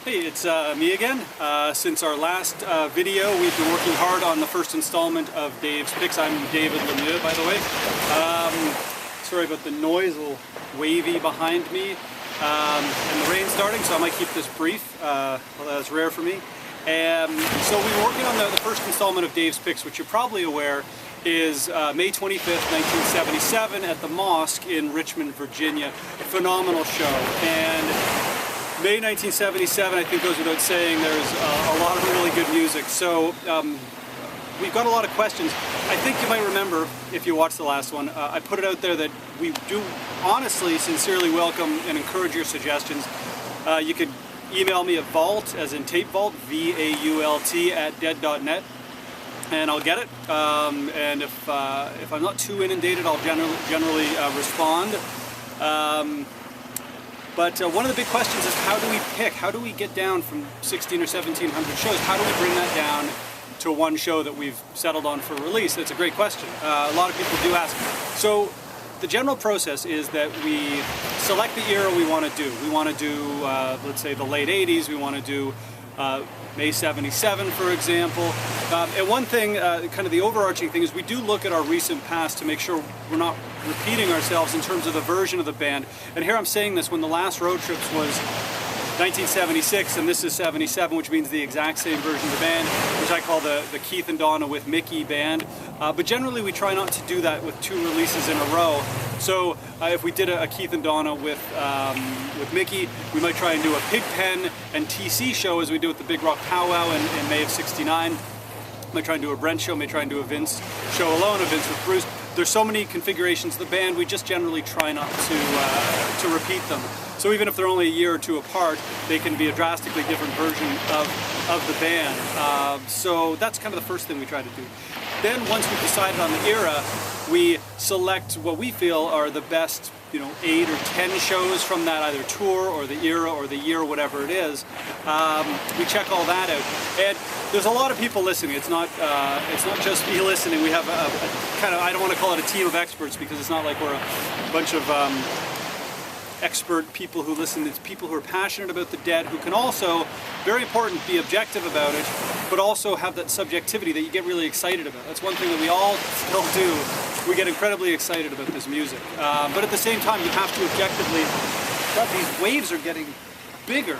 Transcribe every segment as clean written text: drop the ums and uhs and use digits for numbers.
Hey, it's me again. Since our last video, we've been working hard on the first installment of Dave's Picks. I'm David Lemieux, by the way. Sorry about the noise, a little wavy behind me, and the rain starting, so I might keep this brief. Well, that's rare for me. So we were working on the first installment of Dave's Picks, which you're probably aware is May 25th, 1977 at the Mosque in Richmond, Virginia. A phenomenal show. And May 1977, I think goes without saying, there's a lot of really good music. So we've got a lot of questions. I think you might remember, if you watched the last one, I put it out there that we do honestly, sincerely welcome and encourage your suggestions. You could email me at vault, as in tape vault, V-A-U-L-T, @dead.net, and I'll get it. And if I'm not too inundated, I'll generally respond. But one of the big questions is, how do we pick? How do we get down from 1600 or 1700 shows? How do we bring that down to one show that we've settled on for release? That's a great question. A lot of people do ask. So the general process is that we select the era we want to do. We want to do, let's say, the late 80s. We want to do May 77, for example. And one thing, kind of the overarching thing, is we do look at our recent past to make sure we're not repeating ourselves in terms of the version of the band. And here I'm saying this when the last road trips was 1976 and this is 77, which means the exact same version of the band, which I call the Keith and Donna with Mickey band. But generally we try not to do that with two releases in a row. So if we did a Keith and Donna with Mickey, we might try and do a Pigpen and TC show as we do with the Big Rock Powwow in May of '69. Might try and do a Brent show, may try and do a Vince show alone, a Vince with Bruce. There's so many configurations of the band, we just generally try not to repeat them. So even if they're only a year or two apart, they can be a drastically different version of the band. So that's kind of the first thing we try to do. Then once we've decided on the era, we select what we feel are the best, 8 or 10 shows from that either tour or the era or the year, whatever it is. We check all that out. And there's a lot of people listening. It's not just me listening. We have a kind of, I don't want to call it a team of experts because it's not like we're a bunch of expert people who listen. It's people who are passionate about the Dead, who can also, very important, be objective about it, but also have that subjectivity that you get really excited about. That's one thing that we all still do. We get incredibly excited about this music. But at the same time, you have to objectively, God, these waves are getting bigger.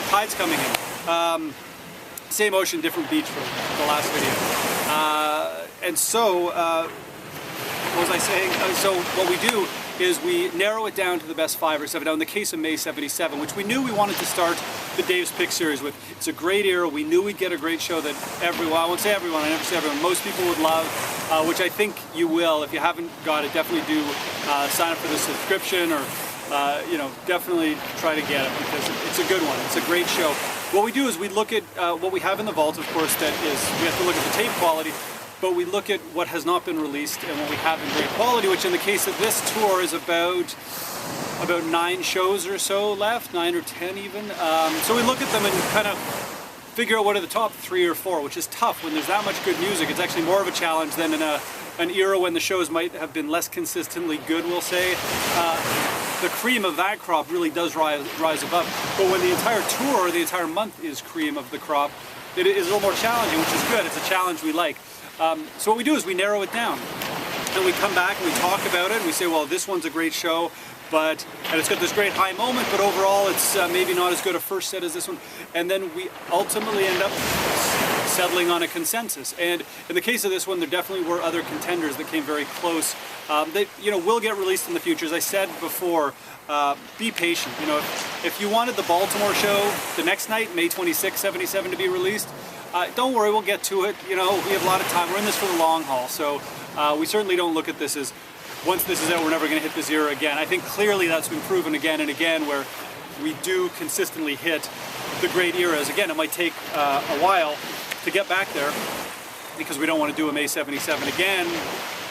Tide's coming in. Same ocean, different beach for the last video. And so, what was I saying? So what we do is we narrow it down to the best 5 or 7. Now in the case of May 77, which we knew we wanted to start the Dave's Pick series with, it's a great era. We knew we'd get a great show that everyone, I won't say everyone, I never say everyone, most people would love, which I think you will. If you haven't got it, definitely do sign up for the subscription, or definitely try to get it, because it's a good one. It's a great show. What we do is we look at what we have in the vault, of course. That is, we have to look at the tape quality, but we look at what has not been released and what we have in great quality, which in the case of this tour is about 9 shows or so left, 9 or 10 even. So we look at them and kind of figure out what are the top 3 or 4, which is tough when there's that much good music. It's actually more of a challenge than in an era when the shows might have been less consistently good, we'll say. The cream of that crop really does rise above. But when the entire tour or the entire month is cream of the crop, it is a little more challenging, which is good. It's a challenge we like. So what we do is we narrow it down, and we come back and we talk about it, and we say, well, this one's a great show, and it's got this great high moment, but overall it's maybe not as good a first set as this one. And then we ultimately end up settling on a consensus. And in the case of this one, there definitely were other contenders that came very close. That will get released in the future. As I said before, be patient. If you wanted the Baltimore show the next night, May 26, 77, to be released, don't worry, we'll get to it. We have a lot of time. We're in this for the long haul, so we certainly don't look at this as, once this is out, we're never going to hit this era again. I think clearly that's been proven again and again, where we do consistently hit the great eras. Again, it might take a while to get back there, because we don't want to do a May 77 again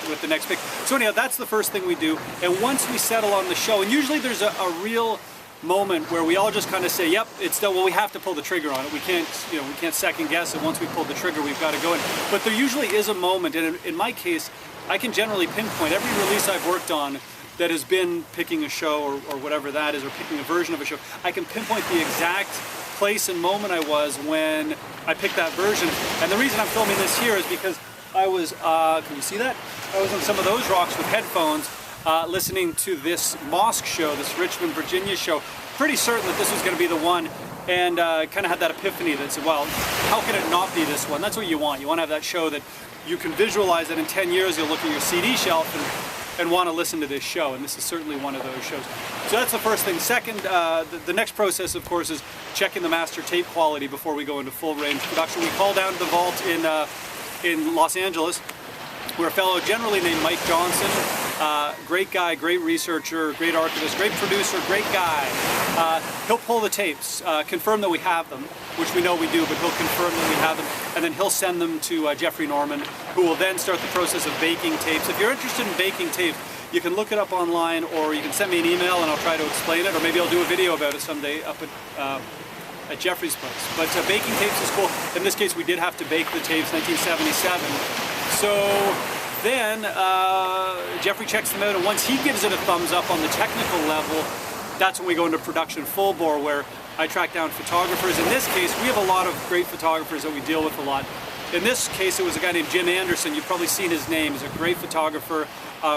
with the next pick. So anyhow, that's the first thing we do. And once we settle on the show, and usually there's a real moment where we all just kind of say, yep, it's done. Well, we have to pull the trigger on it. We can't second guess it. Once we pull the trigger, we've got to go in. But there usually is a moment, and in my case, I can generally pinpoint every release I've worked on. that has been picking a show or whatever that is, or picking a version of a show, I can pinpoint the exact place and moment I was when I picked that version. And the reason I'm filming this here is because I was, can you see that? I was on some of those rocks with headphones listening to this mosque show, this Richmond, Virginia show. Pretty certain that this was going to be the one, and kind of had that epiphany that said, well, how can it not be this one? That's what you want. You want to have that show that you can visualize that in 10 years you'll look at your CD shelf and want to listen to this show, and this is certainly one of those shows. So that's the first thing. Second, the next process, of course, is checking the master tape quality before we go into full range production. We call down to the vault in Los Angeles, where a fellow generally named Mike Johnson, great guy, great researcher, great archivist, great producer, great guy. He'll pull the tapes, confirm that we have them, which we know we do, but he'll confirm that we have them, and then he'll send them to Jeffrey Norman, who will then start the process of baking tapes. If you're interested in baking tapes, you can look it up online, or you can send me an email and I'll try to explain it, or maybe I'll do a video about it someday up at Jeffrey's place. But baking tapes is cool. In this case, we did have to bake the tapes, 1977. So then Jeffrey checks them out, and once he gives it a thumbs up on the technical level, that's when we go into production full bore, where I track down photographers. In this case, we have a lot of great photographers that we deal with a lot. In this case, it was a guy named Jim Anderson. You've probably seen his name. He's a great photographer,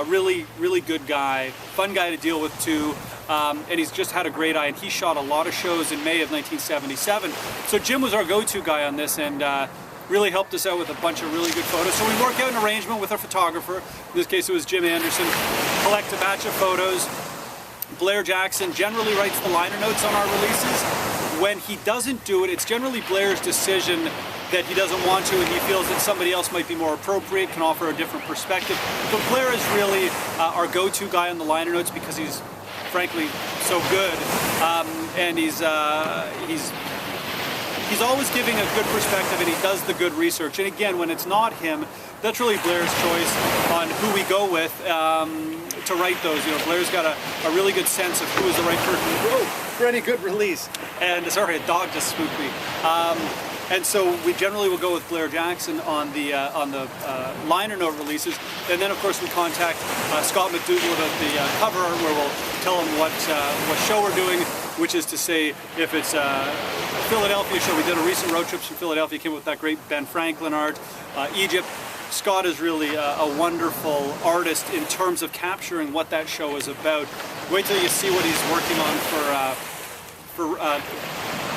really, really good guy, fun guy to deal with too, and he's just had a great eye, and he shot a lot of shows in May of 1977. So Jim was our go-to guy on this, and really helped us out with a bunch of really good photos. So we worked out an arrangement with our photographer. In this case, it was Jim Anderson. Collect a batch of photos. Blair Jackson generally writes the liner notes on our releases. When he doesn't do it, it's generally Blair's decision that he doesn't want to, and he feels that somebody else might be more appropriate, can offer a different perspective. But Blair is really our go-to guy on the liner notes because he's frankly so good, and he's always giving a good perspective, and he does the good research. And again, when it's not him, that's really Blair's choice on who we go with to write those. You know, Blair's got a really good sense of who is the right person for any good release. And sorry, a dog just spooked me. And so we generally will go with Blair Jackson on the liner note releases, and then of course we contact Scott McDougall about the cover art, where we'll tell him what show we're doing, which is to say, if it's a Philadelphia show, we did a recent road trip from Philadelphia, came up with that great Ben Franklin art. Egypt, Scott is really a wonderful artist in terms of capturing what that show is about. Wait till you see what he's working on for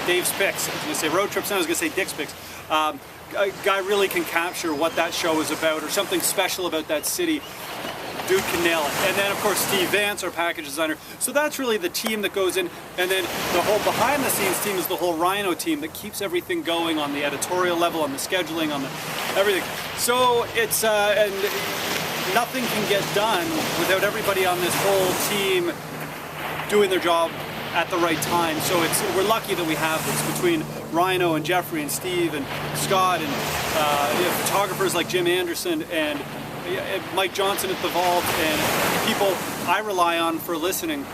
Dave's Picks. I was going to say road trips, and I was going to say Dick's Picks. A guy really can capture what that show is about, or something special about that city. Dude can nail it. And then of course Steve Vance, our package designer. So that's really the team that goes in, and then the whole behind the scenes team is the whole Rhino team that keeps everything going on the editorial level, on the scheduling, on the everything. So it's and nothing can get done without everybody on this whole team doing their job at the right time. So we're lucky that we have this between Rhino and Jeffrey and Steve and Scott, and photographers like Jim Anderson and Mike Johnson at the Vault, and people I rely on for listening.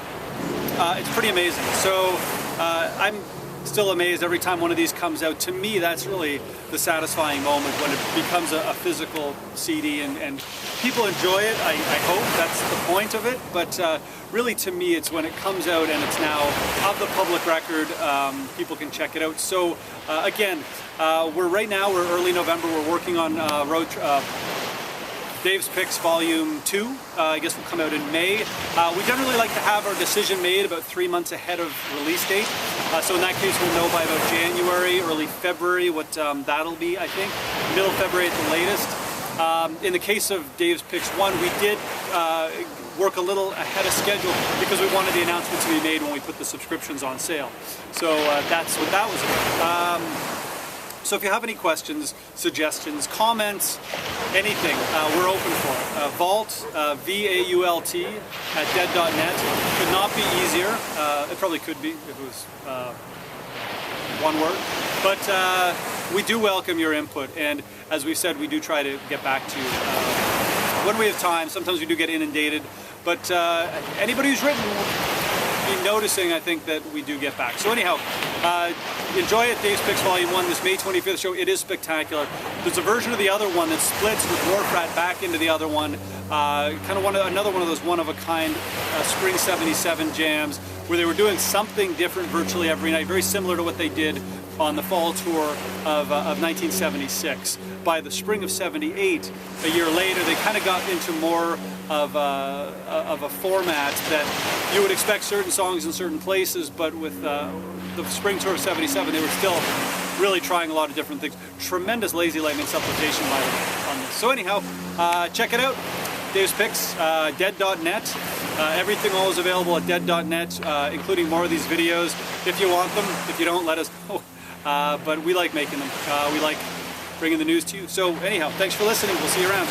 It's pretty amazing. So I'm still amazed every time one of these comes out. To me, that's really the satisfying moment, when it becomes a physical CD, and people enjoy it. I hope that's the point of it, but really to me it's when it comes out and it's now of the public record, people can check it out. So again, we're early November, we're working on Dave's Picks Volume 2, I guess will come out in May. We generally like to have our decision made about 3 months ahead of release date. So in that case, we'll know by about January, early February what that'll be, I think. Middle February at the latest. In the case of Dave's Picks 1, we did work a little ahead of schedule because we wanted the announcement to be made when we put the subscriptions on sale. So that's what that was about. So if you have any questions, suggestions, comments, anything, we're open for it. Vault, V-A-U-L-T, at dead.net. Could not be easier. It probably could be if it was one word. But we do welcome your input, and as we've said, we do try to get back to you when we have time. Sometimes we do get inundated, but anybody who's written will be noticing, I think, that we do get back. So anyhow, enjoy it. Dave's Picks Volume 1, this May 25th show. It is spectacular. There's a version of the other one that splits with Warfrat back into the other one. Kind of another one of those one-of-a-kind Spring 77 jams where they were doing something different virtually every night, very similar to what they did on the fall tour of 1976. By the spring of 78, a year later, they kind of got into more of a format that you would expect certain songs in certain places, but with the spring tour of 77, they were still really trying a lot of different things. Tremendous Lazy Lightning supplementation by them on this. So anyhow, check it out. Dave's Picks, dead.net. Everything always available at dead.net, including more of these videos. If you want them, if you don't, let us know. But we like making them. We like bringing the news to you. So anyhow, thanks for listening. We'll see you around.